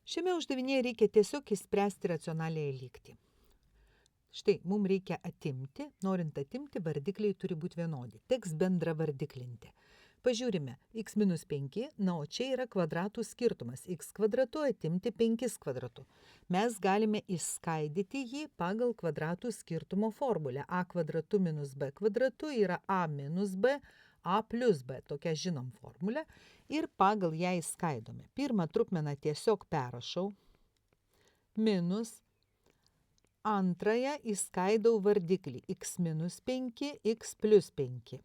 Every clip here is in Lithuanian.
Šiame uždavinėje reikia tiesiog išspręsti racionaliąją lygtį. Štai, mums reikia atimti, norint atimti, vardikliai turi būti vienodi. Teks bendra vardiklinti. Pažiūrime, x minus 5, o čia yra kvadratų skirtumas. X kvadratu atimti 5 kvadratu. Mes galime išskaidyti jį pagal kvadratų skirtumo formulę. A kvadratu minus b kvadratu yra a minus b, a plus b. Tokią žinom formulę. Ir pagal ją išskaidome. Pirmą trupmeną tiesiog perrašau. Minus. Antrąją įskaidau vardiklį x minus 5, x plus 5.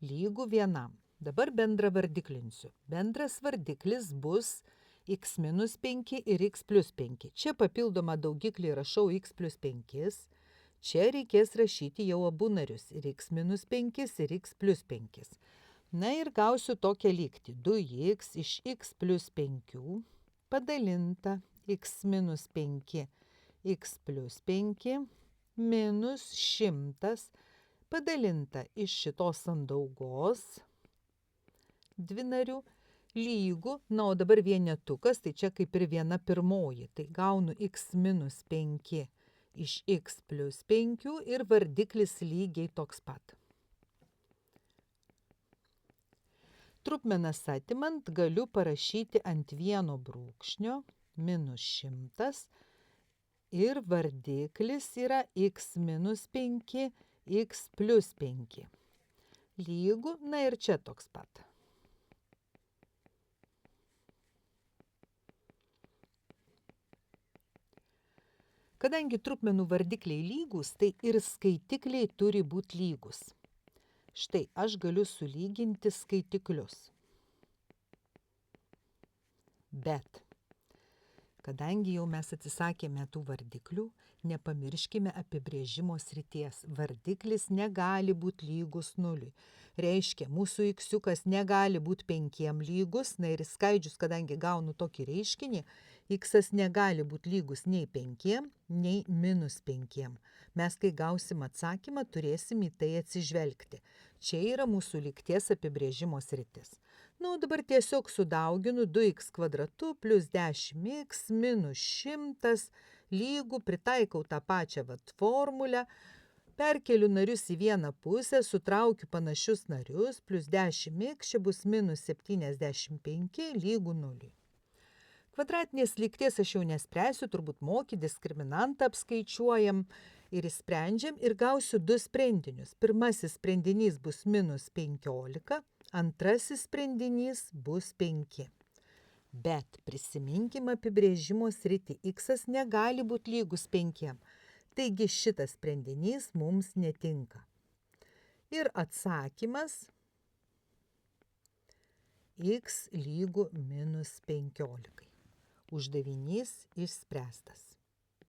Lygų vienam. Dabar bendrą vardiklinsiu. Bendras vardiklis bus x minus 5 ir x plus 5. Čia papildomą daugiklį rašau x plus 5. Čia reikės rašyti jau abu narius. Ir x minus 5 ir x plus 5. Na ir gausiu tokią lygtį. 2x iš x plus 5 padalinta x minus 5 x plus 5 minus 100 padalinta iš šitos sandaugos dvinarių lygų, o dabar vienetukas, tai čia kaip ir viena pirmoji, tai gaunu x minus 5 iš x plus 5 ir vardiklis lygiai toks pat. Trupmenas atimant galiu parašyti ant vieno brūkšnio minus 100 ir vardiklis yra x minus 5, x plus 5. Lygų, na ir čia toks pat. Kadangi trupmenų vardikliai lygus, tai ir skaitikliai turi būti lygus. Štai, aš galiu sulyginti skaitiklius. Bet kadangi jau mes atsisakėme tų vardiklių, nepamirškime apibrėžimo srities. Vardiklis negali būti lygus 0. Reiškia, mūsų x-iukas negali būti 5 lygus, na ir skaidžius, kadangi gaunu tokį reiškinį, x negali būti lygus nei 5, nei minus 5. Mes, kai gausim atsakymą, turėsim į tai atsižvelgti. Čia yra mūsų lygties apibrėžimo sritis. Na, o dabar tiesiog sudauginu 2x kvadratu plus 10x minus 100 lygų, pritaikau tą pačią formulę, perkeliu narius į vieną pusę, sutraukiu panašius narius, plus 10x, čia bus minus 75 lygų 0. Kvadratinės lygties aš jau nespręsiu, turbūt moki, diskriminantą apskaičiuojam ir sprendžiam ir gausiu 2 sprendinius. Pirmasis sprendinys bus minus 15, antrasis sprendinys bus 5. Bet prisiminkim apibrėžimo sritį, x negali būti lygus 5. Taigi šitas sprendinys mums netinka. Ir atsakymas x lygų minus 15. Uždavinys išspręstas.